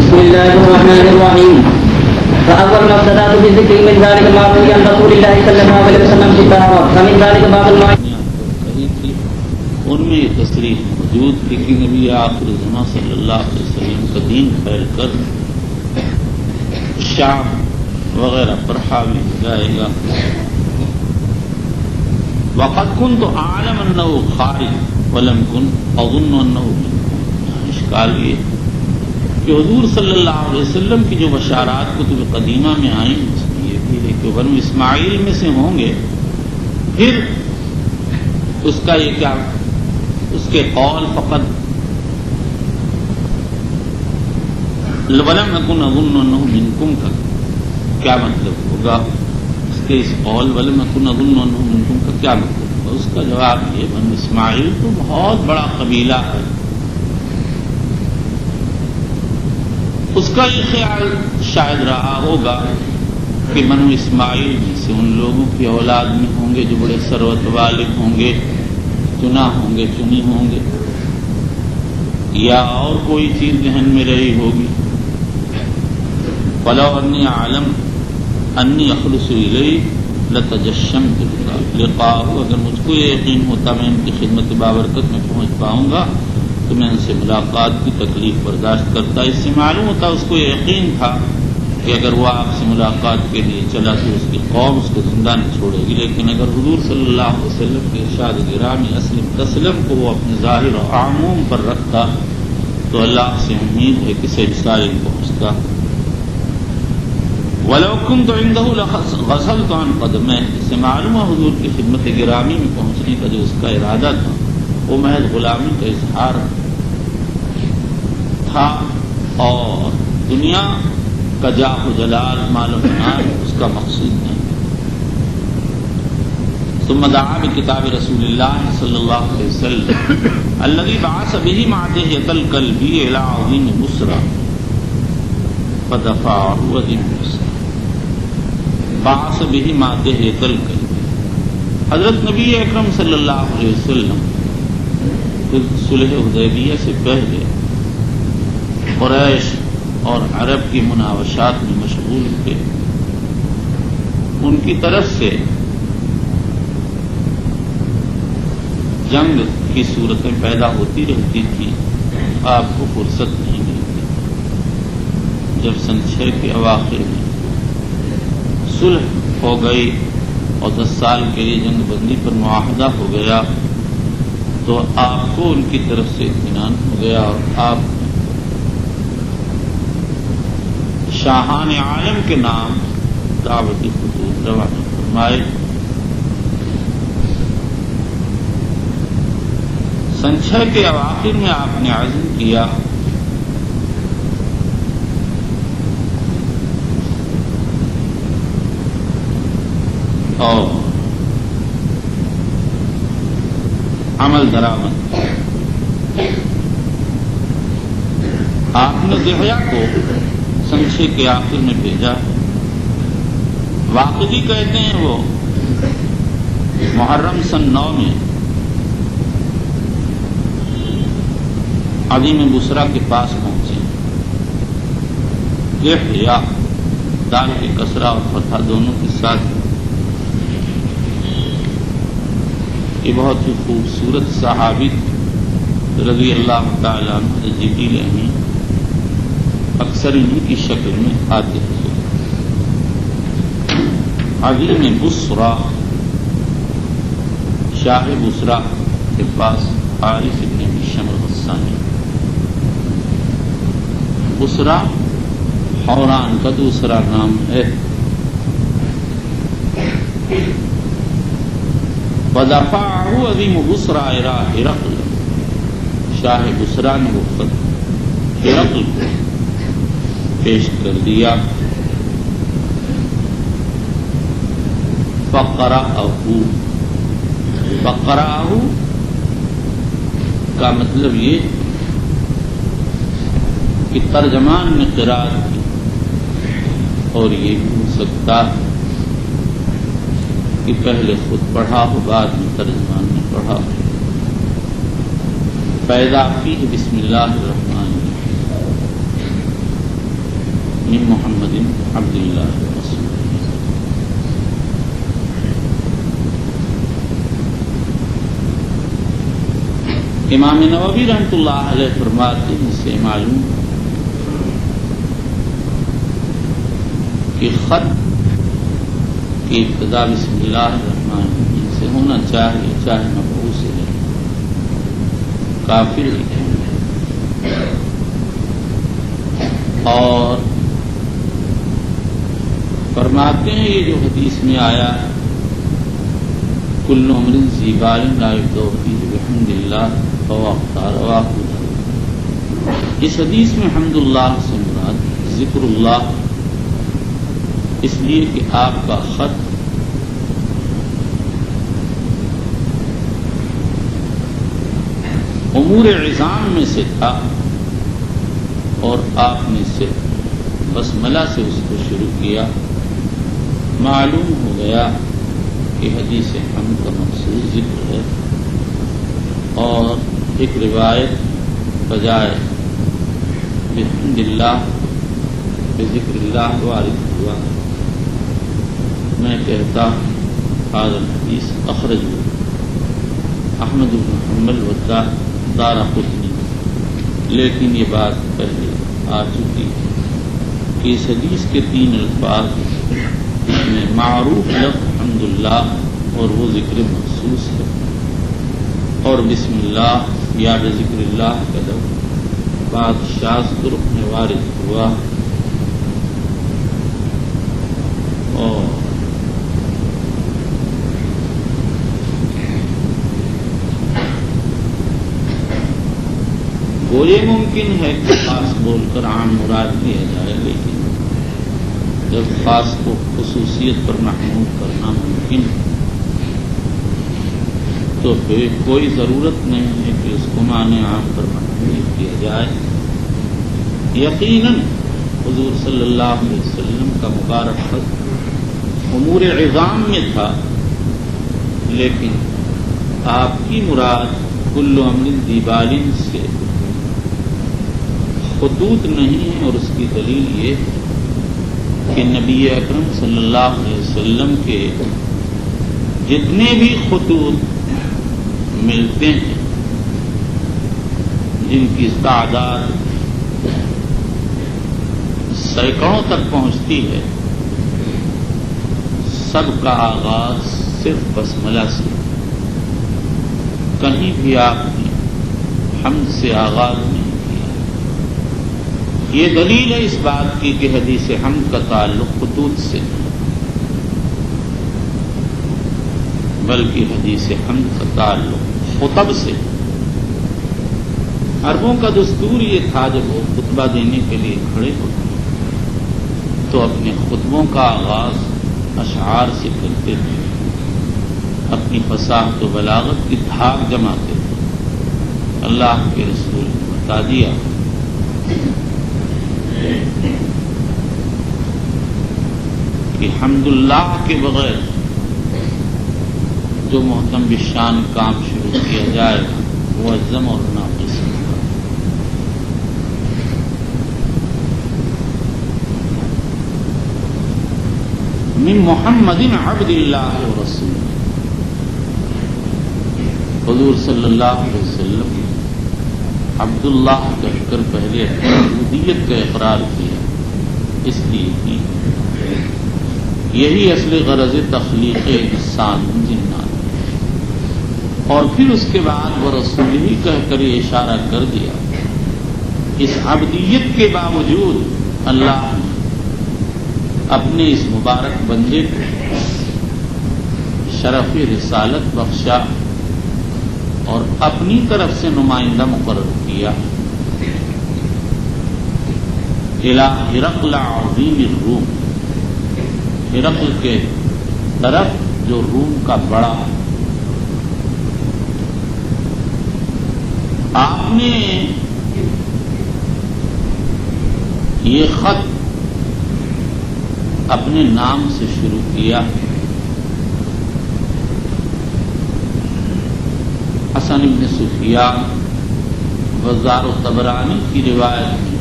بسم الله الرحمن الرحيم. فأول ما ابتدأت بالذكر من ذلك ما روي عن رسول الله صلى الله عليه وسلم في الطهارة فمن ذلك باب المعين. ان میں یہ تصریح موجود تھی کہ نبی آخر زمان صلی اللہ علیہ وسلم کا دین پھیل کر شام وغیرہ پر حاوی ہو جائے گا. وقد كنت اعلم انه خارج ولم كن اظن انه اشکال یہ کہ حضور صلی اللہ علیہ وسلم کی جو بشارات کتب قدیمہ میں آئیں اس میں یہ بھی ہے کہ بنو اسماعیل میں سے ہوں گے. پھر اس کا یہ کیا اس کے قول فقط ولم نكن اظن انه منكم کا کیا مطلب ہوگا؟ اس کے اس قول ولم نكن اظن انه منكم کا کیا مطلب ہوگا؟ اس کا جواب یہ بنو اسماعیل تو بہت بڑا قبیلہ ہے. اس کا یہ خیال شاید رہا ہوگا کہ بنو اسماعیل میں سے ان لوگوں کی اولاد میں ہوں گے جو بڑے ثروت والے ہوں گے، چنا ہوں گے، چنی ہوں گے، یا اور کوئی چیز ذہن میں رہی ہوگی. فلو انی عالم انی اخلص الیہ لتجشمت لقاءہ، اگر مجھ کو یہ یقین ہوتا میں ان کی خدمت بابرکت میں پہنچ پاؤں گا تو میں ان سے ملاقات کی تکلیف برداشت کرتا. اس سے معلوم ہوتا اس کو یہ یقین تھا کہ اگر وہ آپ سے ملاقات کے لیے چلا تو اس کی قوم اس کو زندہ نہیں چھوڑے گی. لیکن اگر حضور صلی اللہ علیہ وسلم کے ارشاد گرامی اسلم تسلم کو وہ اپنے ظاہر و عموم پر رکھتا تو اللہ سے امید ہے کہ صحیح سالم پہنچتا. وَلَوْ كُنْتُ عِنْدَهُ لَغَسَلْتُ عَنْ قَدَمَيْهِ، اس سے معلوم ہے حضور کی خدمت گرامی میں پہنچنے کا جو اس کا ارادہ تھا وہ محض غلامی کا اظہار تھا اور دنیا کا جاہ و جلال مال و منال اس کا مقصود نہیں. ثم دعا بکتاب رسول اللہ صلی اللہ علیہ وسلم الذي بعث به مع دحية الكلب الى عظيم بصرى فدفعه عظيم بصرى. بعث به مع دحية الكلب، حضرت نبی اکرم صلی اللہ علیہ وسلم صلح حدیبیہ سے پہلے قریش اور عرب کی مناوشات میں مشغول تھے. ان کی طرف سے جنگ کی صورتیں پیدا ہوتی رہتی تھی، آپ کو فرصت نہیں ملتی. جب سن 6 کے اواخر میں صلح ہو گئی اور 10 سال کے لیے جنگ بندی پر معاہدہ ہو گیا تو آپ کو ان کی طرف سے اطمینان ہو گیا اور آپ شاہان عالم کے نام دعوتی خطوط روانہ فرمائے. سن 6 کے اواخر میں آپ نے عزم کیا اور عمل درآمد. آپ نے دحیہ کو سن 6 کے آخر میں بھیجا. واقعی کہتے ہیں وہ محرم سن 9 میں عظیم بصرہ کے پاس پہنچے. دحیہ دال کے کسرہ اور فتح دونوں کے ساتھ. یہ بہت ہی خوبصورت صحابی رضی اللہ تعالیٰ عنہ جبریل امین اکثر انہی کی شکل میں آتے تھے. عظیم بصرہ شاہ بصرہ کے پاس حارث ابن ہشام الغسانی. بصرہ حوران کا دوسرا نام ہے. وَدَفَعَهُ عَظِيمُ بُصْرَى إِلَىٰ هِرَقْلَ، شاہ بصرہ نے وہ خط ہرقل کو پیش کر دیا. فَقَرَأَهُ کا مطلب یہ کہ ترجمان نے قرأت کی اور یہ بھی ہو سکتا کہ پہلے خود پڑھا ہو بعد میں ترجمان نے پڑھا. فَإِذَا فِيهِ بسم اللہ الرحمن الرحیم. من محمد عبد اللہ ورسولہ. امام نووی رحمۃ اللہ علیہ فرماتے ہیں، اس سے معلوم کہ خط کی ابتدا بسم اللہ الرحمن الرحیم سے ہونا چاہیے، چاہے مبعوث ہے کافر ہے. اور فرماتے ہیں یہ جو حدیث میں آیا کل امر ذی بال لا یبدأ فیہ بحمد اللہ رواہ، اس حدیث میں حمد اللہ سے مراد ذکر اللہ، اس لیے کہ آپ کا خط امور عظام میں سے تھا اور آپ نے صرف بسملہ سے اس کو شروع کیا. معلوم ہو گیا کہ حدیث حمد کا مخصوص ذکر ہے، اور ایک روایت بجائے بحمد اللہ بذکر اللہ وارد ہوا. میں کہتا هذا الحدیث اخرجہ احمد بن حنبل والدارقطنی، لیکن یہ بات پہلے آ چکی کہ اس حدیث کے 3 الفاظ میں معروف لفظ الحمدللہ اور وہ ذکر مخصوص ہے، اور بسم اللہ یا بذکر اللہ کا لفظ بعد شاذ طرق میں وارد ہوا. اور وہ یہ ممکن ہے کہ خاص بول کر عام مراد لیا جائے، لیکن جب خاص کو خصوصیت پر محمود کرنا ممکن ہے تو پھر کوئی ضرورت نہیں ہے کہ اس کو معنی عام پر محمود کیا جائے. یقیناً حضور صلی اللہ علیہ وسلم کا مبارک خط امور عظام میں تھا، لیکن آپ کی مراد کل امر ذی بال سے خطوط نہیں ہے، اور اس کی دلیل یہ کہ نبی اکرم صلی اللہ علیہ وسلم کے جتنے بھی خطوط ملتے ہیں جن کی تعداد سینکڑوں تک پہنچتی ہے، سب کا آغاز صرف بسملہ سے، کہیں بھی آپ نے حمد سے آغاز نہیں کیا. یہ دلیل ہے اس بات کی کہ حدیث حمد کا تعلق خطوط سے نہیں، بلکہ حدیث حمد کا تعلق خطب سے. عربوں کا دستور یہ تھا جب وہ خطبہ دینے کے لیے کھڑے ہوتے تو اپنے خطبوں کا آغاز اشعار سے کرتے تھے، اپنی فصاحت و بلاغت کی دھاک جماتے تھے. اللہ کے رسول نے بتا دیا کہ حمد اللہ کے بغیر جو محتم بالشان کام شروع کیا جائے گا وہ عظم اور ناقص ہوگا. من محمد عبد اللہ ورسولہ، حضور صلی اللہ علیہ وسلم عبداللہ کہہ کر پہلے عبودیت کا اقرار کیا، اس لیے یہی اصل غرض تخلیق انسان جنات، اور پھر اس کے بعد وہ رسول ہی کہہ کر یہ اشارہ کر دیا. اس عبدیت کے باوجود اللہ نے اپنے اس مبارک بندے کو شرف رسالت بخشا اور اپنی طرف سے نمائندہ مقرر کیا. الى ہرقل عظیم الروم، ہرقل کے طرف جو روم کا بڑا. آپ نے یہ خط اپنے نام سے شروع کیا. حسن بن سفیان بزار و طبرانی کی روایت میں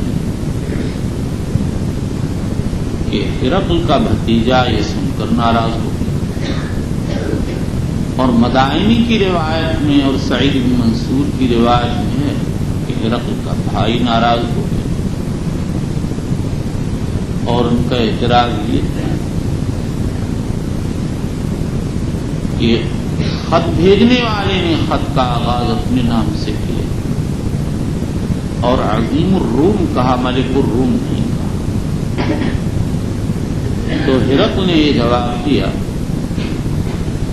کہ ہرقل کا بھتیجا یہ سن کر ناراض ہو گیا. اور مدائنی کی روایت میں اور سعید بن منصور کی روایت میں ہے کہ ہرقل کا بھائی ناراض ہو گیا اور ان کا اعتراض یہ تھا کہ خط بھیجنے والے نے خط کا آغاز اپنے نام سے کیا اور عظیم الروم کہا، ملک الروم نہیں کہا. تو ہرقل نے یہ جواب دیا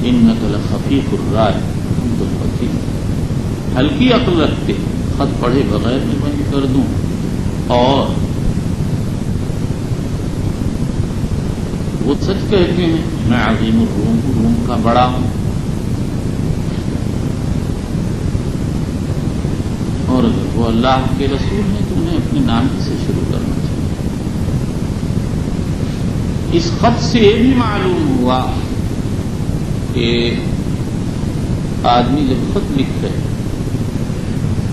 انک لخفیف الرائے، تم تو خفیف ہلکی عقل رکھتے، خط پڑھے بغیر میں بند کر دوں. اور وہ سچ کہتے ہیں میں عظیم الروم، روم کا بڑا ہوں. اور اگر وہ اللہ کے رسول ہیں تو انہیں اپنے نام سے شروع کرنا چاہیے. اس خط سے یہ بھی معلوم ہوا کہ آدمی جب خط لکھے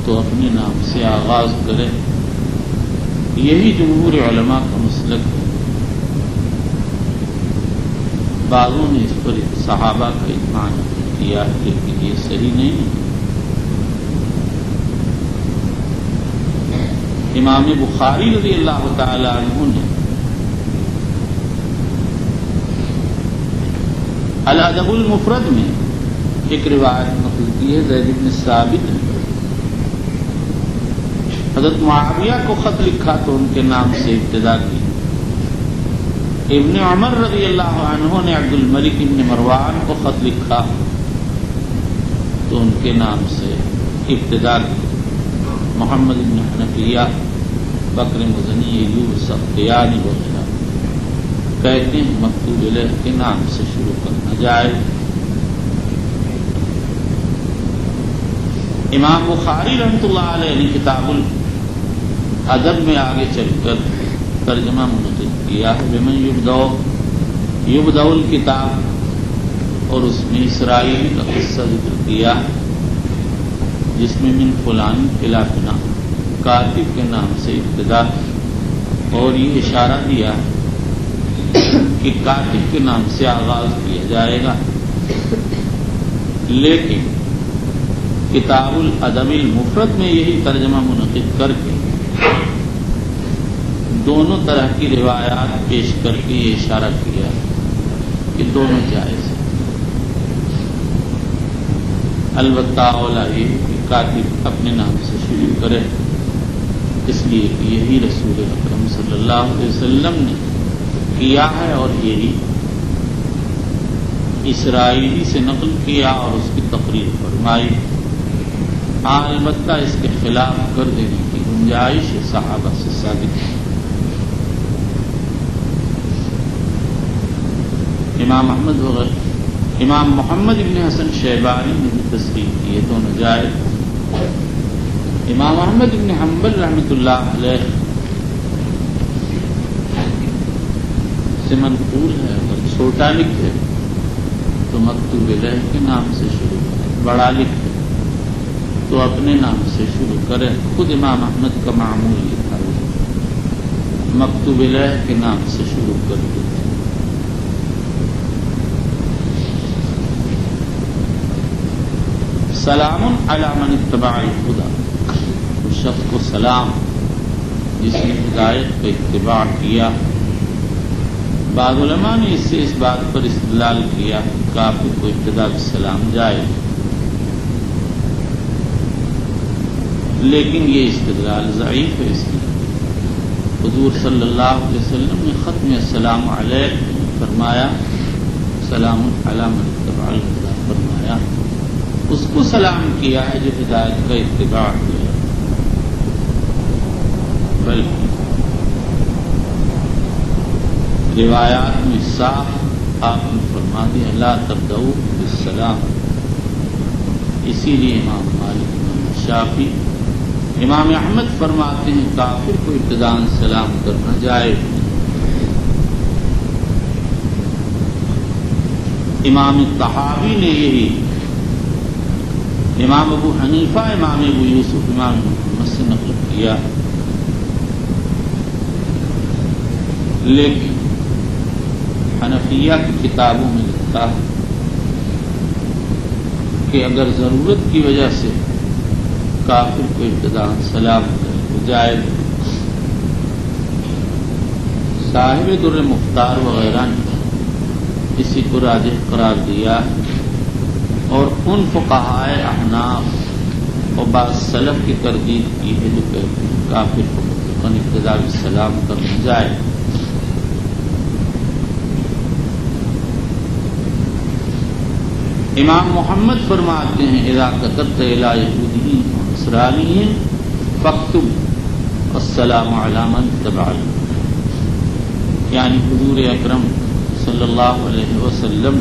تو اپنے نام سے آغاز کرے. یہی جمہور علماء کا مسلک ہے. بعضوں نے اس پر صحابہ کا اجماع کیا ہے لیکن یہ صحیح نہیں ہے. امام بخاری رضی اللہ تعالی عنہ نے الادب المفرد میں ایک روایت نقل کی ہے زید بن ثابت نے حضرت معاویہ کو خط لکھا تو ان کے نام سے ابتدا کی. ابن عمر رضی اللہ عنہ نے عبد الملک ابن مروان کو خط لکھا تو ان کے نام سے ابتدا کی. محمد بن حنفیہ، بکر مزنی، ایوب سختیانی وغیرہ کہتے ہیں مکتوب الیہ کے نام سے شروع کرنا جائے. امام بخاری رحمۃ اللہ علیہ نے کتاب الادب میں آگے چل کر ترجمہ منعقد کیا ہے بمن یبدأ الکتاب، اور اس میں اسرائیل کا قصہ ذکر کیا جس میں من فلان خلافنا کاتب کے نام سے ابتدا، اور یہ اشارہ دیا کہ کاتب کے نام سے آغاز کیا جائے گا. لیکن کتاب الادب المفرد میں یہی ترجمہ منعقد کر کے دونوں طرح کی روایات پیش کر کے یہ اشارہ کیا کہ دونوں جائز ہیں. البتہ اولا یہ کہ کاتب اپنے نام سے شروع کرے، اس لیے کہ یہی رسول اکرم صلی اللہ علیہ وسلم نے کیا ہے اور یہی اسرائیلی سے نقل کیا اور اس کی تقریر فرمائی. البتہ اس کے خلاف کر دینے کی گنجائش صحابہ سے ثابت ہے. امام محمد بن حسن شیبانی نے بھی تصریح کی ہے دونوں جائز. امام احمد بن حنبل رحمۃ اللہ علیہ سے منقول ہے اگر چھوٹا لکھے تو مکتوب الیہ کے نام سے شروع کرے، بڑا لکھے تو اپنے نام سے شروع کرے. خود امام احمد کا معمول یہ تھا مکتوب الیہ کے نام سے شروع کر دیتے. سلام علی من اتبع الہدی، اس شخص کو سلام جس نے ہدایت کا اتباع کیا. بعض علماء نے اس سے اس بات پر استدلال کیا کہ کافر کو ابتدا بالسلام جائے، لیکن یہ استدلال ضعیف ہے. اس لیے حضور صلی اللہ علیہ وسلم نے ختم السلام علیہ فرمایا، سلام علی من اتبع الہدی فرمایا. اس کو سلام کیا ہے جو ہدایت کا اتباع کیا، بلکہ روایات میں صاف آپ نے فرما دیا لا تبدؤ بالسلام. اسی لیے امام مالک، امام شافعی، امام احمد فرماتے ہیں کافر کو ابتداءً سلام کرنا جائز. امام طحاوی نے یہی، امام ابو حنیفہ، امام ابو یوسف، امام محمد سے نقل کیا. لیکن حنفیہ کی کتابوں میں لکھتا ہے کہ اگر ضرورت کی وجہ سے کافر کو ابتداء سلام کرے تو جائز۔ صاحب در مختار وغیرہ نے اسی کو راجح قرار دیا اور ان فقہائے احناف اور بعض سلف کی تردید کی ہے جو کہتے ہیں کافر کو مطلقاً ابتداء سلام کرنا جائے۔ امام محمد فرماتے ہیں اذا كتبت الى یہودی نصرانی فاکتب السلام علی من تبعک، یعنی حضور اکرم صلی اللہ علیہ وسلم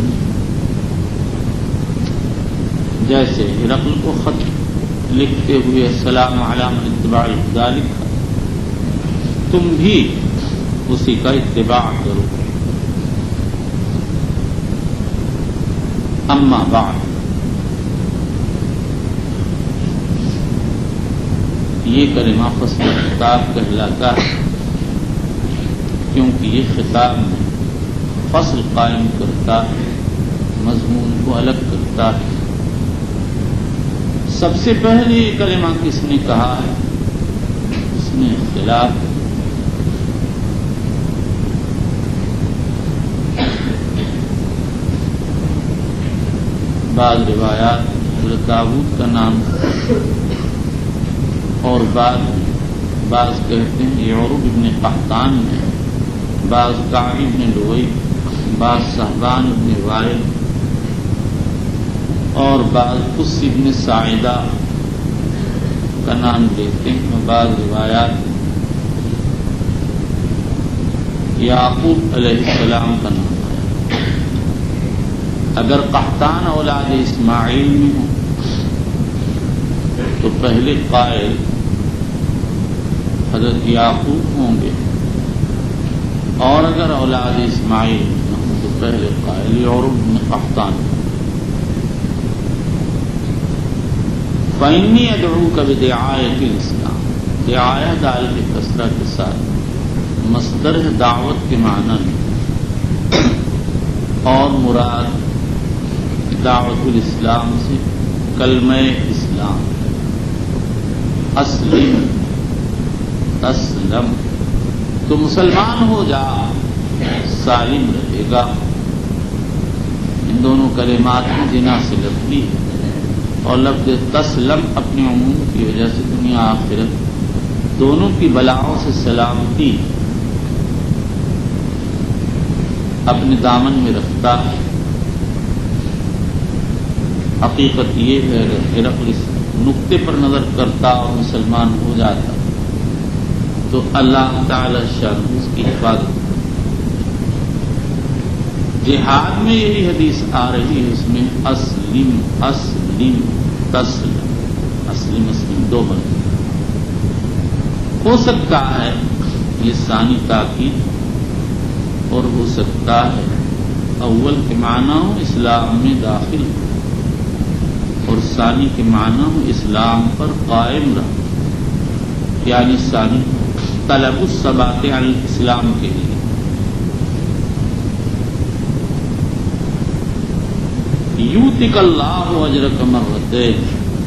جیسے ہرقل کو خط لکھتے ہوئے السلام علی من اتبع الہدی لکھا، تم بھی اسی کا اتباع کرو۔ اما بعد، یہ کلمہ فصل خطاب کہلاتا ہے کیونکہ یہ خطاب میں فصل قائم کرتا ہے، مضمون کو الگ کرتا ہے۔ سب سے پہلے یہ کلمہ کس نے کہا ہے، اس میں اختلاف ہے۔ بعض روایات حضرت داؤد کا نام اور بعض کہتے ہیں یعرب ابن قحطان نے، بعض کعب ابن لؤی، بعض صہبان ابن وائل اور بعض قص ابن ساعدہ کا نام لیتے ہیں۔ بعض روایات یعقوب علیہ السلام کا نام ہے۔ اگر قحطان اولاد اسماعیل میں ہوں تو پہلے قائل حضرت یعقوب ہوں گے، اور اگر اولاد اسماعیل نہ ہوں تو پہلے قائل یعرب بن قحطان۔ فإنی ادعوک بدعایۃ الاسلام، دعایہ دال کے کسرہ کے ساتھ مصدر ہے دعوت کے معنی میں، اور مراد دعوت الاسلام سے کلمہ اسلام، اسلم تسلم، تو مسلمان ہو جا سالم رہے گا۔ ان دونوں کلمات میں جنا سے لفظی ہے، اور لفظ تسلم اپنے عموم کی وجہ سے دنیا آخرت دونوں کی بلاؤں سے سلامتی اپنے دامن میں رکھتا ہے۔ حقیقت یہ ہے اگر ہرقل اس نقطے پر نظر کرتا اور مسلمان ہو جاتا تو اللہ تعالی شان اس کی حفاظت۔ جہاد میں یہی حدیث آ رہی ہے، اس میں اسلم اسلم تسلم، اسلم اسلم دو بن ہو سکتا ہے یہ ثانی تاکید، اور ہو سکتا ہے اول کے معنی ہو اسلام میں داخل اور ثانی کے معنی ہو اسلام پر قائم رہا، یعنی ثانی طلب الثبات علی الاسلام کے لیے۔ یؤتک اللہ اجرک مرتین،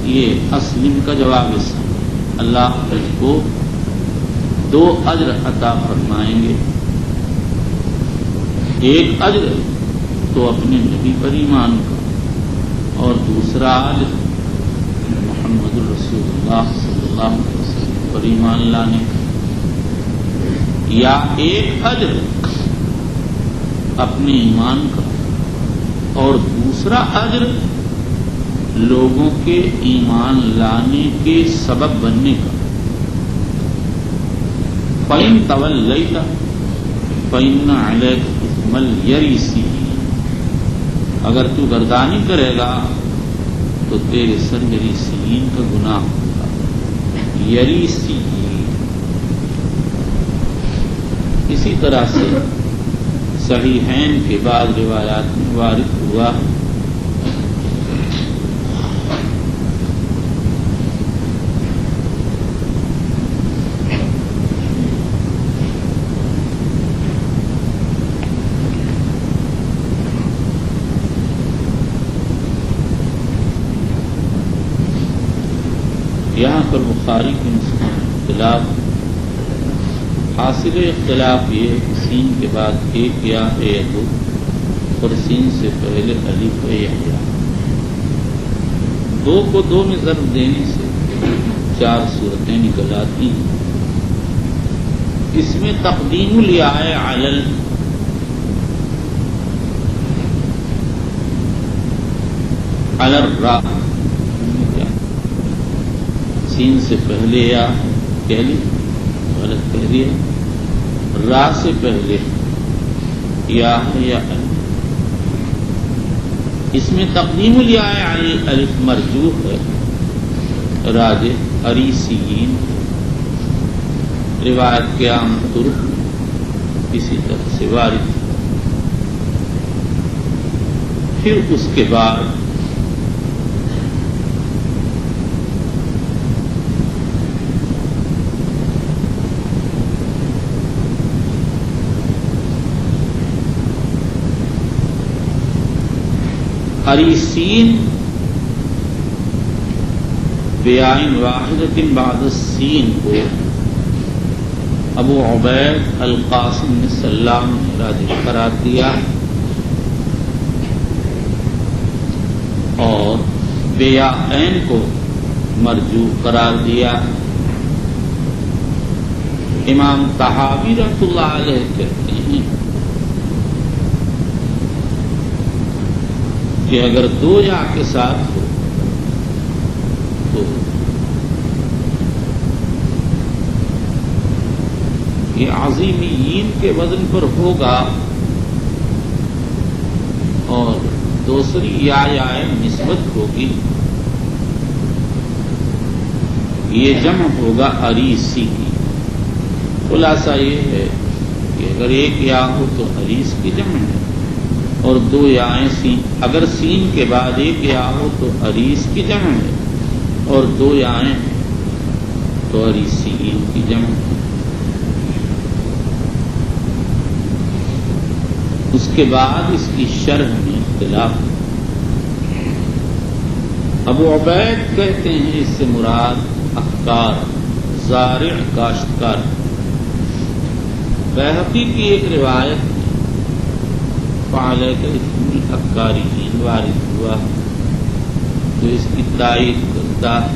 یہ اسلم کا جواب ہے، اللہ تجھ کو دو اجر عطا فرمائیں گے۔ ایک اجر تو اپنے نبی پر ایمان کا، اور دوسرا اجر محمد الرسول اللہ صلی اللہ علیہ وسلم پر ایمان لانے کا، یا ایک اجر اپنے ایمان کا اور دوسرا اجر لوگوں کے ایمان لانے کے سبب بننے کا۔ فَإِن تَوَلَّيْتَ فَإِنَّ عَلَيْكَ إِثْمَ الْيَرِثِينَ، اگر تو گردانی کرے گا تو تیرے سر یریسین کا گناہ ہوگا۔ یریسی اسی طرح سے صحیحین کے بعض روایات میں وارد ہوا یہاں پر بخاری کے نسخے میں اختلاف، حاصل اختلاف یہ ہے کہ سین کے بعد ایک یا ہے یا دو، اور سین سے پہلے الف ہے یا یا۔ دو کو دو میں ضرب دینے سے 4 صورتیں نکل آتی ہیں۔ اس میں تقدیم الیاء علی الراء، سین سے پہلے یا کہہ لی، غلط کہہ دیا، را سے پہلے یا ہے یا الف۔ اس میں تقدیم الیاء علی الف مرجوح ہے، راجح اریسیین، روایت کے عام ترک اسی طرح سے وارد۔ پھر اس کے بعد اریسین بیائن واحدۃ بعد السین کو ابو عبید القاسم نے سلام نے راجح قرار دیا، اور بیائن کو مرجوح قرار دیا۔ امام طحاوی رحمۃ اللہ علیہ کہتے ہیں کہ اگر دو یا کے ساتھ ہو تو یہ عظیمین کے وزن پر ہوگا، اور دوسری یا نسبت ہوگی، یہ جمع ہوگا اریسی کی۔ خلاصہ یہ ہے کہ اگر ایک یا ہو تو اریس کی جمع ہے، اور دو یائیں سین، اگر سین کے بعد ایک یا ہو تو اریس کی جمع ہے، اور دو یائیں تو اریسین کی جمع ہے۔ اس کے بعد اس کی شرح میں اختلاف۔ ابو عبید کہتے ہیں اس سے مراد افکار، زارع کاشتکار۔ بیہقی کی ایک روایت میں فعلیک اسم الافکارین وارد ہوا جو اس کی تائید کرتا ہے۔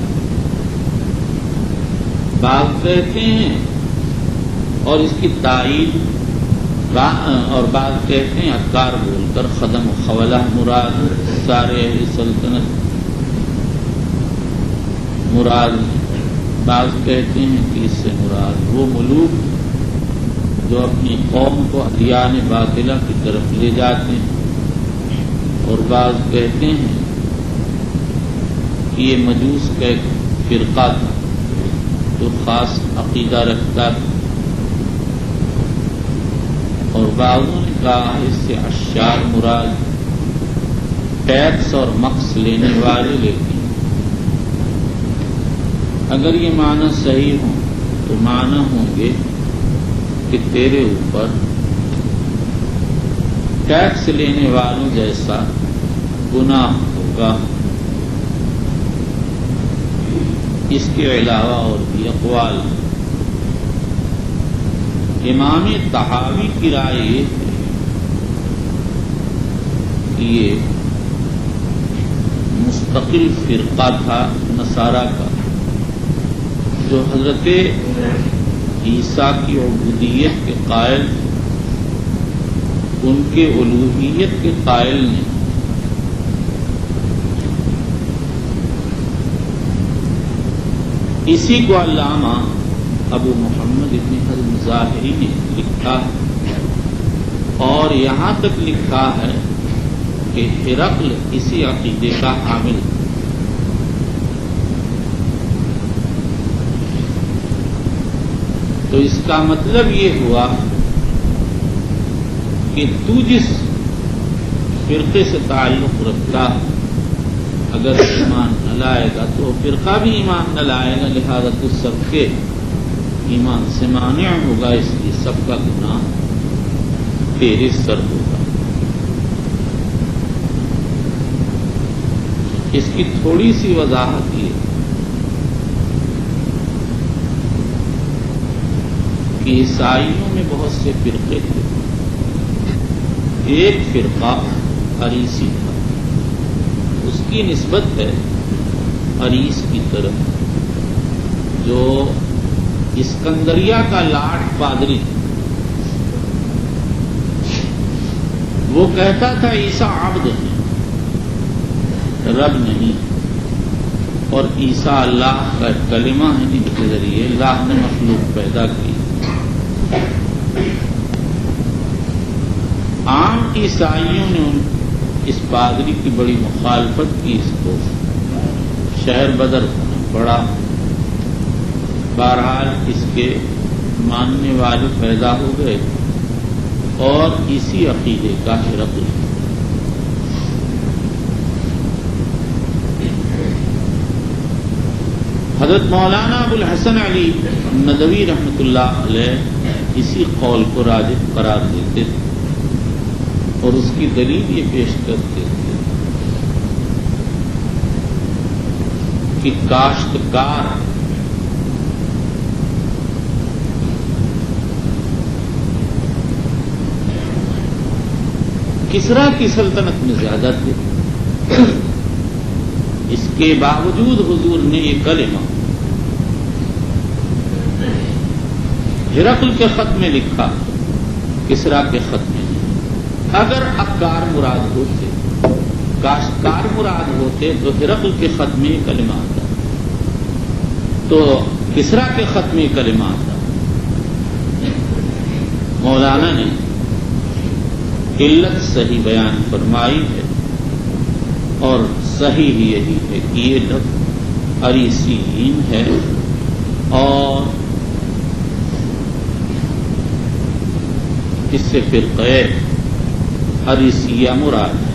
بعض کہتے ہیں اور اس کی تائید، اور بعض کہتے ہیں افکار بول کر خدم و خولہ مراد، سارے اہل سلطنت مراد۔ بعض کہتے ہیں کہ اس سے مراد وہ ملوک جو اپنی قوم کو ادیان باطلہ کی طرف لے جاتے ہیں، اور بعض کہتے ہیں کہ یہ مجوس کا ایک فرقہ تھا جو خاص عقیدہ رکھتا تھا، اور بعضوں نے کہا اس سے اشعار مراد، ٹیکس اور مقص لینے والے لیتے ہیں۔ اگر یہ معنی صحیح ہوں تو معنی ہوں گے کہ تیرے اوپر ٹیکس لینے والوں جیسا گناہ ہوگا۔ اس کے علاوہ اور بھی اقوال۔ امام طحاوی کی رائے یہ ہے کہ یہ مستقل فرقہ تھا نصارہ کا، جو حضرت عیسیٰ کی عبودیت کے قائل، ان کے الوہیت کے قائل نے اسی کو علامہ ابو محمد ابن حزم ظاہری نے لکھا ہے، اور یہاں تک لکھا ہے کہ ہرقل اسی عقیدے کا حامل ہے۔ تو اس کا مطلب یہ ہوا کہ تو جس فرقے سے تعلق رکھتا اگر ایمان نہ لائے گا تو فرقہ بھی ایمان نہ لائے گا، لہذا تو سب کے ایمان سے مانع ہوگا، اس لیے سب کا گناہ تیرے سر ہوگا۔ اس کی تھوڑی سی وضاحت یہ کہ عیسائیوں میں بہت سے فرقے تھے. ایک فرقہ اریسی تھا، اس کی نسبت ہے اریس کی طرف جو اسکندریہ کا لاٹ پادری تھا. وہ کہتا تھا عیسیٰ عبد ہے، رب نہیں، اور عیسیٰ اللہ کا کلمہ ہے جن کے ذریعے اللہ نے مخلوق پیدا کی. عام عیسائیوں نے اس پادری کی بڑی مخالفت کی، اس کو شہر بدر پڑا. بہرحال اس کے ماننے والے پیدا ہو گئے اور اسی عقیدے کا ہرقل. حضرت مولانا ابو الحسن علی ندوی رحمۃ اللہ علیہ اسی قول کو راجح قرار دیتے تھے اور اس کی دلیل یہ پیش کرتے تھے کہ کاشتکار کسریٰ کی سلطنت میں زیادہ تھے. اس کے باوجود حضور نے یہ کلمہ ہرقل کے خط میں لکھا، کسریٰ کے خط میں نہیں. اگر عکار مراد ہوتے، کاشتکار مراد ہوتے تو ہرقل کے خط میں یہ کلمہ آتا، تو کسریٰ کے خط میں یہ کلمہ آتا. مولانا نے علت صحیح بیان فرمائی ہے اور صحیح یہی ہے کہ یہ لفظ اریسیین ہے اور اس سے فرقہ اریسیہ مراد ہے.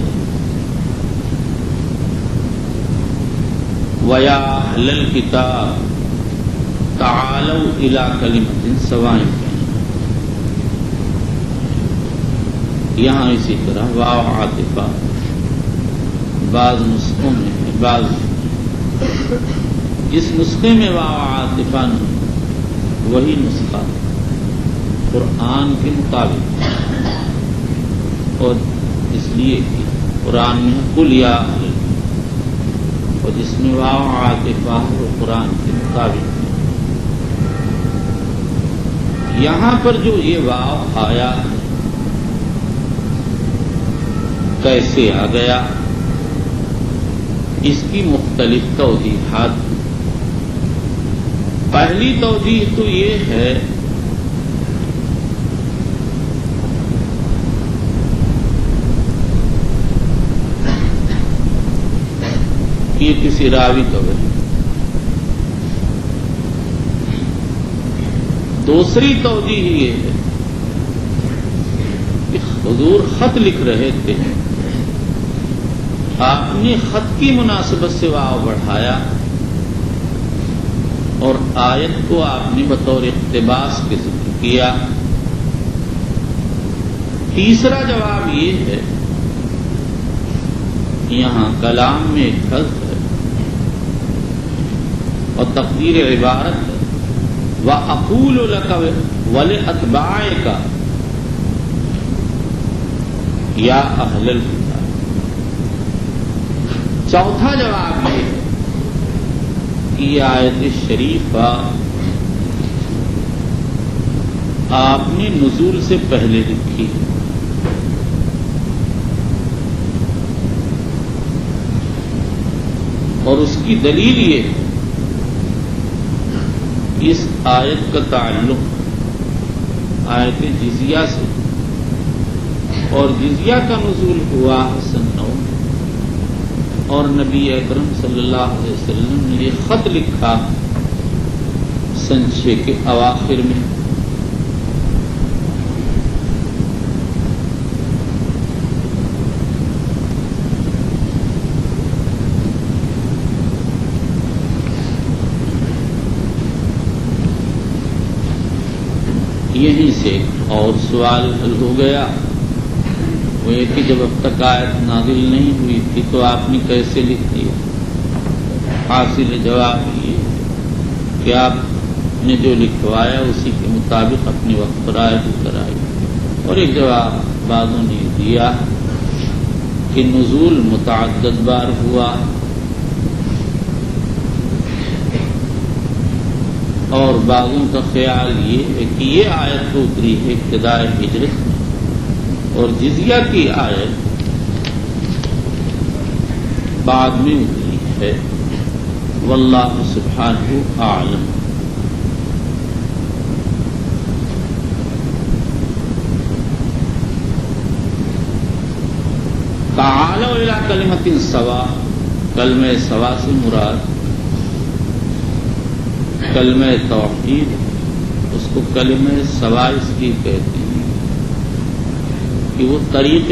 وَيَا أَهْلَ الْكِتَابِ تَعَالَوْا إِلَىٰ كَلِمَةٍ سَوَاءٍ. یہاں اسی طرح واو عاطفہ بعض نسخوں میں ہے، بعض جس نسخے میں واو عاطفہ نہیں وہی نسخہ قرآن کے مطابق، اور اس لیے کہ قرآن میں قل یا اہل، اور جس میں واو عاطفہ وہ قرآن کے مطابق ہے. یہاں پر جو یہ واو آیا کیسے آ گیا، اس کی مختلف توضیحات. پہلی توضیح تو یہ ہے کہ یہ کسی راوی کا وحی. دوسری توضیح یہ ہے کہ حضور خط لکھ رہے تھے، آپ نے خط کی مناسبت سے واو بڑھایا اور آیت کو آپ نے بطور اقتباس کے ذکر کیا. تیسرا جواب یہ ہے یہاں کلام میں ایک حذف ہے اور تقدیر عبارت ہے وَأَقُولُ لَكَ وَلِأَتْبَاعِكَ یا اہل الکتاب. چوتھا جواب یہ ہے کہ یہ آیت شریفہ آپ نے نزول سے پہلے لکھی ہے اور اس کی دلیل یہ ہے اس آیت کا تعلق آیت جزیہ سے، اور جزیہ کا نزول ہوا سن 9 اور نبی اکرم صلی اللہ علیہ وسلم نے یہ خط لکھا سن 6 کے اواخر میں. یہیں سے اور سوال حل ہو گیا، وہ یہ کہ جب اب تک آیت نازل نہیں ہوئی تھی تو آپ نے کیسے لکھ دیا؟ حاصل جواب یہ کہ آپ نے جو لکھوایا اسی کے مطابق اپنے وقت پر آیت کرائی. اور ایک جواب بعضوں نے دیا کہ نزول متعدد بار ہوا اور بعضوں کا خیال یہ ہے کہ یہ آیت تو اتری ہے ابتدائے ہجرت میں اور جزیہ کی آیت بعد میں اتری ہے. واللہ سبحانہ اعلم. تعالوا الی کلمۃ سواء، کلمہ سوا سے مراد کلمہ توحید، اس کو کلمہ سوا اس لیے کہتے ہیں کہ وہ طریق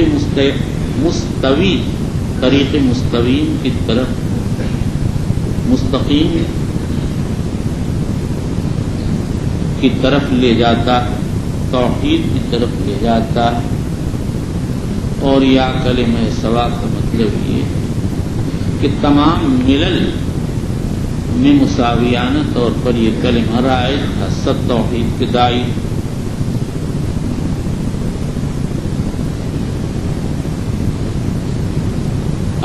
مستوی کی طرف مستقیم کی طرف لے جاتا، توحید کی طرف لے جاتا. اور یا کلمہ سوا کا مطلب یہ کہ تمام ملل میں مساویانہ طور پر یہ کلمہ رائج تھا، سب توحید کے دائی.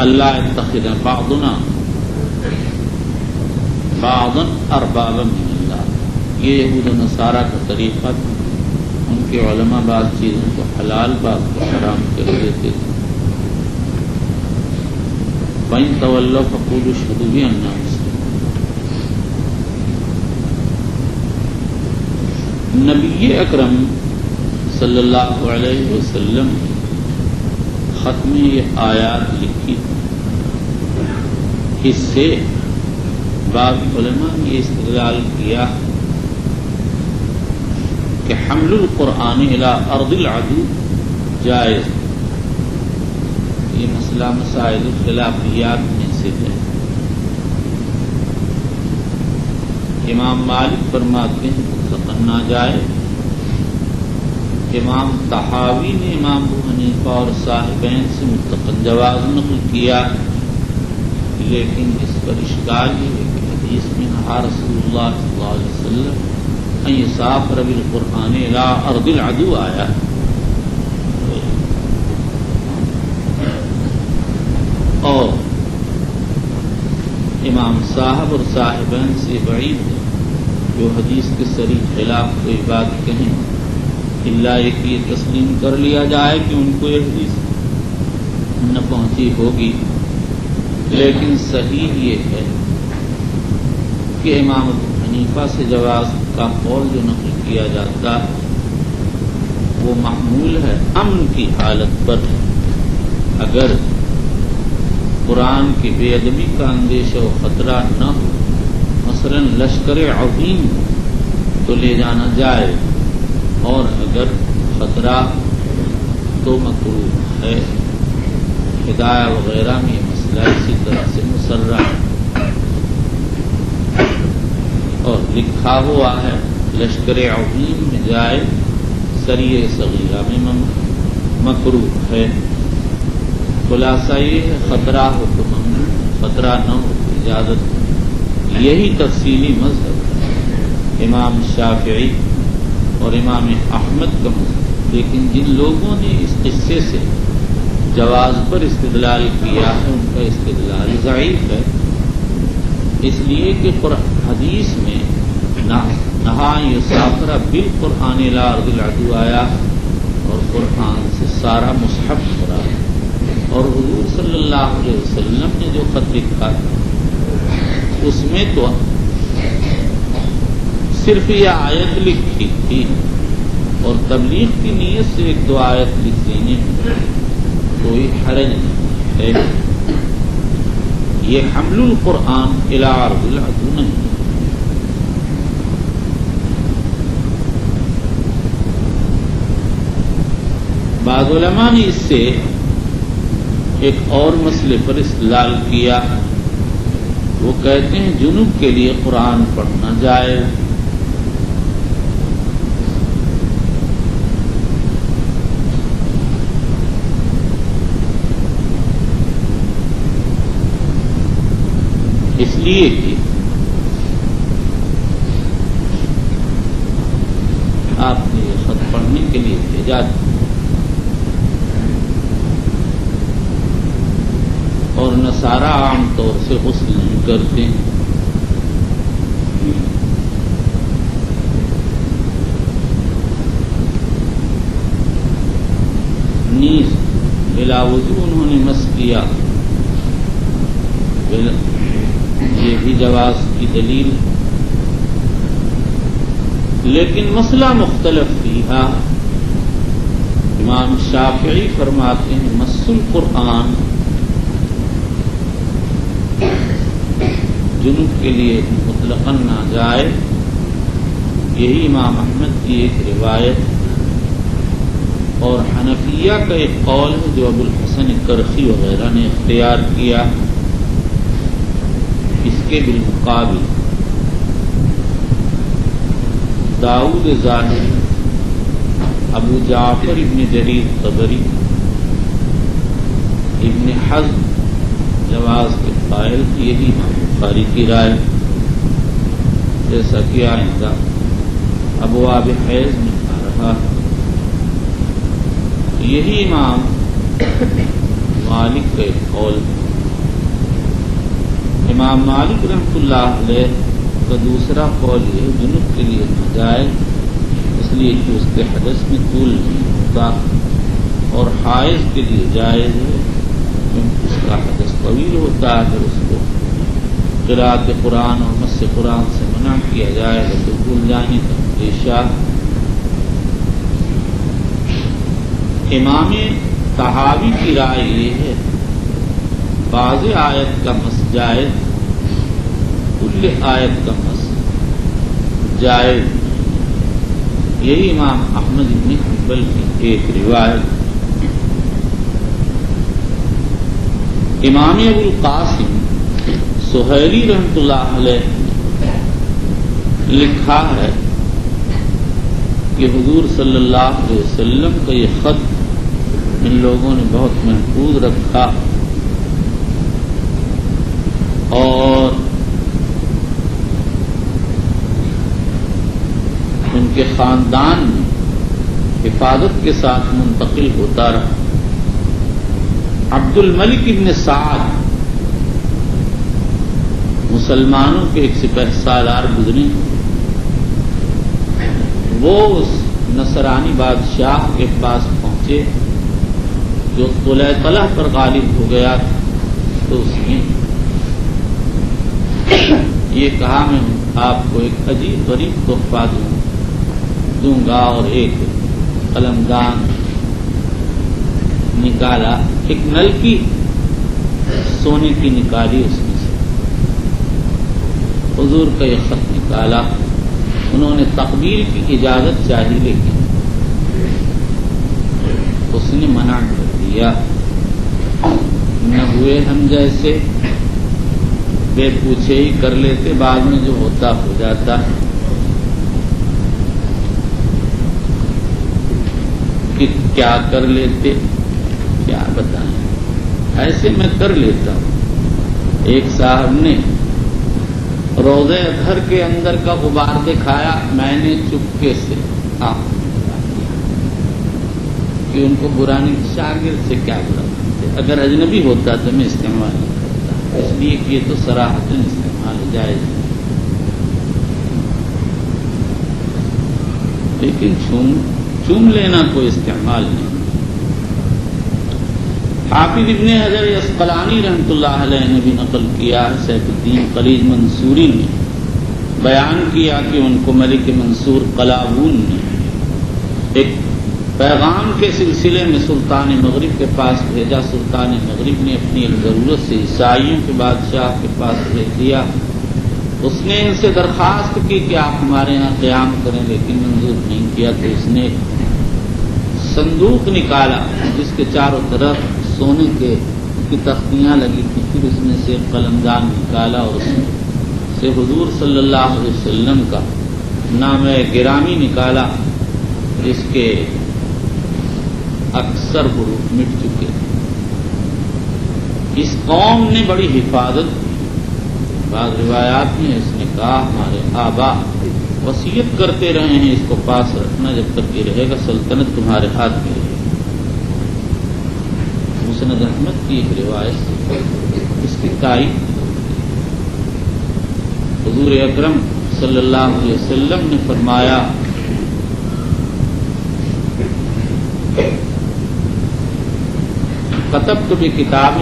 اللہ اتخذ بعضنا بعضا اربابا من اللہ، یہ یہود و نصارہ کا طریقہ تھا. ان کے علماء بعض چیزوں کو حلال بعض کو حرام کر دیتے تھے. فَإِن تَوَلَّوْا فَقُولُوا اشْهَدُوا بِأَنَّا مُسْلِمُونَ. نبی اکرم صلی اللہ علیہ وسلم خط میں یہ آیات لکھی تھی. اس سے بعض علماء نے یہ استدلال کیا کہ حمل القرآن الی ارض العدو جائز. یہ مسئلہ مسائل الخلافیات میں سے ہے. امام مالک فرماتے ہیں مطلقاً ناجائز. امام طحاوی نے امام ابو حنیفہ اور صاحبین سے مطلقاً جواز نقل کیا، لیکن اس پر اشکال یہ ہے کہ حدیث میں نہا رسول اللہ صلی اللہ علیہ وسلم ان یسافر بالقرآن الی ارض العدو آیا. اور امام صاحب اور صاحبین سے بعید ہے جو حدیث کے صریح خلاف کوئی بات کہیں، اللہ یہ کہ یہ تسلیم کر لیا جائے کہ ان کو یہ حدیث نہ پہنچی ہوگی. لیکن صحیح یہ ہے کہ امام ابو حنیفہ سے جواز کا قول جو نقل کیا جاتا وہ محمول ہے امن کی حالت پر. اگر قرآن کی بے ادبی کا اندیشہ و خطرہ نہ ہو، مثلا لشکر عظیم تو لے جانا جائے، اور اگر خطرہ تو مکروہ ہے. ہدایہ وغیرہ میں یہ مسئلہ اسی طرح سے مسرح ہے اور لکھا ہوا ہے لشکر عظیم میں جائے، سریہ صغیرہ میں مکروہ ہے. خلاصہ یہ ہے خطرہ ہو تو ممنوع، خطرہ نہ ہو تو اجازت. یہی تفصیلی مذہب ہے امام شافعی اور امام احمد کا مذہب. لیکن جن لوگوں نے اس قصے سے جواز پر استدلال کیا ہے ان کا استدلال ضعیف ہے، اس لیے کہ حدیث میں نہا یسافر بالقرآن الی ارض العدو آیا اور قرآن سے سارا مصحف ہو رہا ہے. اور حضور صلی اللہ علیہ وسلم نے جو خط لکھا اس میں تو صرف یہ آیت لکھی تھی اور تبلیغ کی نیت سے ایک دو آیت لکھ دینے میں کوئی حرج نہیں ہے. یہ حمل القرآن الی ارض العدو نہیں. بعض علماء نے اس سے ایک اور مسئلے پر استدلال کیا. وہ کہتے ہیں جنوب کے لیے قرآن پڑھنا جائز. اس لیے کہ آپ نے یہ خط پڑھنے کے لیے بھیجا تھا، اور نصارہ عام طور سے غسل نہیں کرتے، نیز بلا وضو انہوں نے مس کیا، یہ بھی جواز کی دلیل، لیکن مسئلہ مختلف فیہا۔ امام شافعی فرماتے ہیں مس القرآن جنوب کے لیے مطلقاً ناجائز، یہی امام احمد کی ایک روایت اور حنفیہ کا ایک قول ہے جو ابو الحسن کرخی وغیرہ نے اختیار کیا۔ اس کے بالمقابل داؤد ظاہری، ابو جعفر ابن جریر طبری، ابن حزم جواز کے قائل، یہی امام بخاری کی رائے، جیسا کہ آئندہ ابواب حیض میں آ رہا ہے۔ یہی امام مالک کا ایک قول ہے۔ امام مالک رحمۃ اللہ علیہ کا دوسرا قول یہ جنوب کے لیے ناجائز، اس لیے کہ اس کے حدث میں طول نہیں ہوتا، اور حائض کے لیے جائز ہے کیونکہ اس کا حدث طویل ہوتا ہے۔ اگر اس کو قراءت قرآن اور مس قرآن سے منع کیا جائے تو بھول جانے کا اندیشہ۔ امام طحاوی کی رائے یہ ہے بعض آیت کا مس جائز، کل آیت کا مس جائز، یہی امام احمد بن حنبل کی ایک روایت۔ امام ابو القاسم سہیلی رحمۃ اللہ علیہ نے لکھا ہے کہ حضور صلی اللہ علیہ وسلم کا یہ خط ان لوگوں نے بہت محفوظ رکھا، اور ان کے خاندان میں حفاظت کے ساتھ منتقل ہوتا رہا۔ عبد الملک ابن سعد مسلمانوں کے ایک سپہ سالار گزرے، وہ اس نصرانی بادشاہ کے پاس پہنچے جو طلح پر غالب ہو گیا، تو اس نے یہ کہا میں آپ کو ایک عجیب غریب تحفہ دوں گا، اور ایک قلمدان نکالا، ایک نلکی سونے کی نکالی، اس میں سے حضور کا یہ خط نکالا۔ انہوں نے تقبیر کی اجازت چاہی لیکن اس نے منع کر دیا۔ نہ ہوئے ہم جیسے بے پوچھے ہی کر لیتے، بعد میں جو ہوتا ہو جاتا۔ کہ کیا کر لیتے، کیا بتائیں، ایسے میں کر لیتا ہوں۔ ایک صاحب نے روضہ اطہر کے اندر کا غبار دکھایا، میں نے چپکے سے کہ ان کو برانی شاگرد سے کیا برا مانتے، اگر اجنبی ہوتا تو میں استعمال نہیں کرتا، اس لیے کہ یہ تو صراحتاً استعمال جائز ہے، لیکن چوم لینا کوئی استعمال نہیں۔ حافظ ابن حجر عسقلانی رحمۃ اللہ علیہ نے بھی نقل کیا، سیف الدین خلیج منصوری نے بیان کیا کہ ان کو ملک منصور قلاوون نے ایک پیغام کے سلسلے میں سلطان مغرب کے پاس بھیجا۔ سلطان مغرب نے اپنی ایک ضرورت سے عیسائیوں کے بادشاہ کے پاس بھیج دیا۔ اس نے ان سے درخواست کی کہ آپ ہمارے یہاں قیام کریں، لیکن منظور نہیں کیا، تو اس نے صندوق نکالا جس کے چاروں طرف سونے کی تختیاں لگی تھیں، پھر اس میں سے قلمدان نکالا اور اس سے حضور صلی اللہ علیہ وسلم کا نام گرامی نکالا، جس کے اکثر حروف مٹ چکے۔ اس قوم نے بڑی حفاظت کی۔ بعض روایات میں اس نے کہا ہمارے آبا و وصیت کرتے رہے ہیں اس کو پاس رکھنا جب تک یہ رہے گا سلطنت تمہارے ہاتھ میں رہے گی۔ مسند احمد کی ایک روایت اس کی تائید حضور اکرم صلی اللہ علیہ وسلم نے فرمایا کتبت بکتاب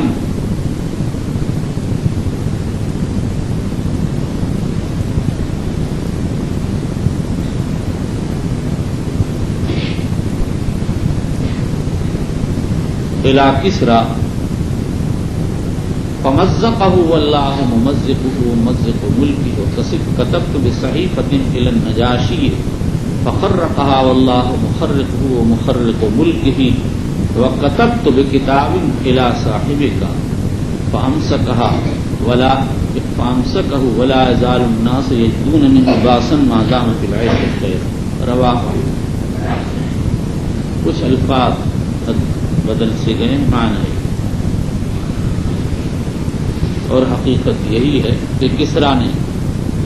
الی کسریٰ فمزقه واللہ ممزقه ممزق ملکہ کتبت بصحیفۃ الی النجاشی فخرقها واللہ مخرقہ ومخرق ملکہ وکتبت بکتاب الی صاحبک فامسکہ ولا یزال الناس یجدون منہ باسا ما دام فی العیش الخیر۔ رواہ کچھ الفاظ بدل سے گئے معنی اور حقیقت یہی ہے کہ کسریٰ نے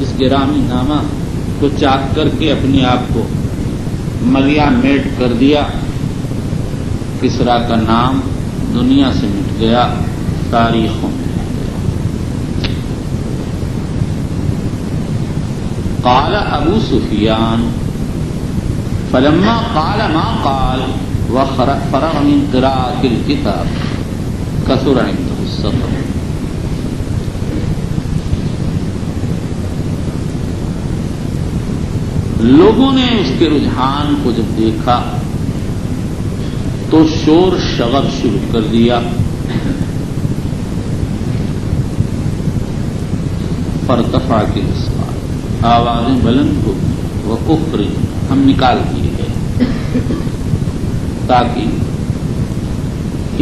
اس گرامی نامہ کو چاک کر کے اپنے آپ کو ملیا میٹ کر دیا۔ کسریٰ کا نام دنیا سے مٹ گیا، تاریخوں میں۔ قال ابو سفیان فلما قال ما قال وفرغ من قراءة الكتاب كثر عنده الصبر۔ لوگوں نے اس کے رجحان کو جب دیکھا تو شور شغب شروع کر دیا۔ فارتفعت الاصوات، آوازیں بلند ہو وہ اخرج، ہم نکال دیے گئے تاکہ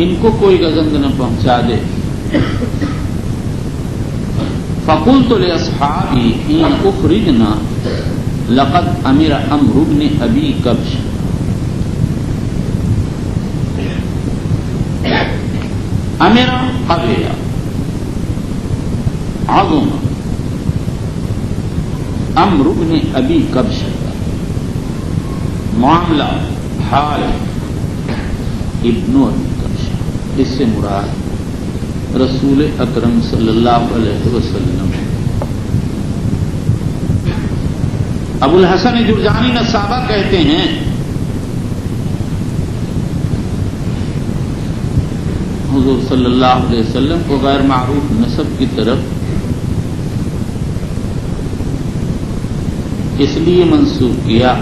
ان کو کوئی گزند نہ پہنچا دے۔ فقلت لاصحابی حين اخرجنا لقد امر عمرو بن ابی کبش، امر قبل عظم عمرو بن ابی کبش، معاملہ حال ابن ابی کبش، اس سے مراد رسول اکرم صلی اللہ علیہ وسلم۔ ابو الحسن جرجانی نسابہ کہتے ہیں حضور صلی اللہ علیہ وسلم کو غیر معروف نسب کی طرف اس لیے منسوب کیا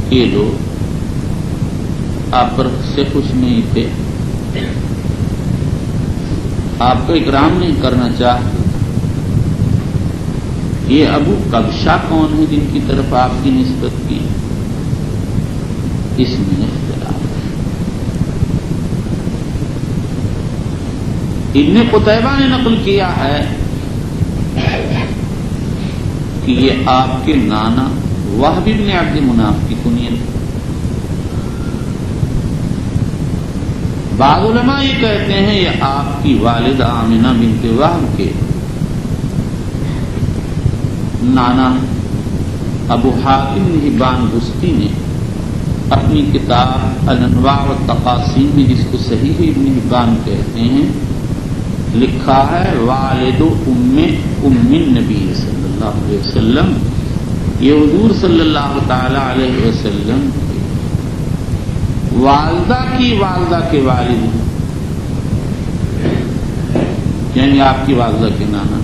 کہ لوگ آپ پر سے خوش نہیں تھے، آپ کو اکرام نہیں کرنا چاہتے۔ یہ ابو کبشہ کون ہے جن کی طرف آپ کی نسبت کی؟ اس میں اختلاف ہے۔ ابن قتیبہ نے نقل کیا ہے کہ یہ آپ کے نانا وہب بن عبد مناف کی کنیت۔ بعض علماء یہ کہتے ہیں یہ آپ کی والدہ آمنہ بنت وہب کے نانا۔ ابو حاتم حبان بستی نے اپنی کتاب الانواع والتقاسیم میں، جس کو صحیح ابن حبان کہتے ہیں، لکھا ہے والد ام النبی صلی اللہ علیہ وسلم۔ یہ حضور صلی اللہ تعالی علیہ وسلم والدہ کی والدہ کے والد ہیں، یعنی آپ کی والدہ کے نانا۔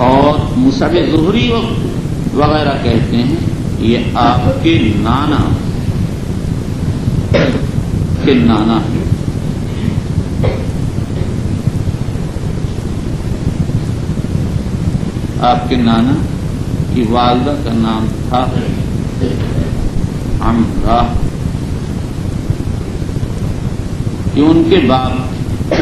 اور مصعب زہری وغیرہ کہتے ہیں یہ آپ کے نانا کے نانا ہے۔ آپ کے نانا کی والدہ کا نام تھا عمرہ، کہ ان کے باپ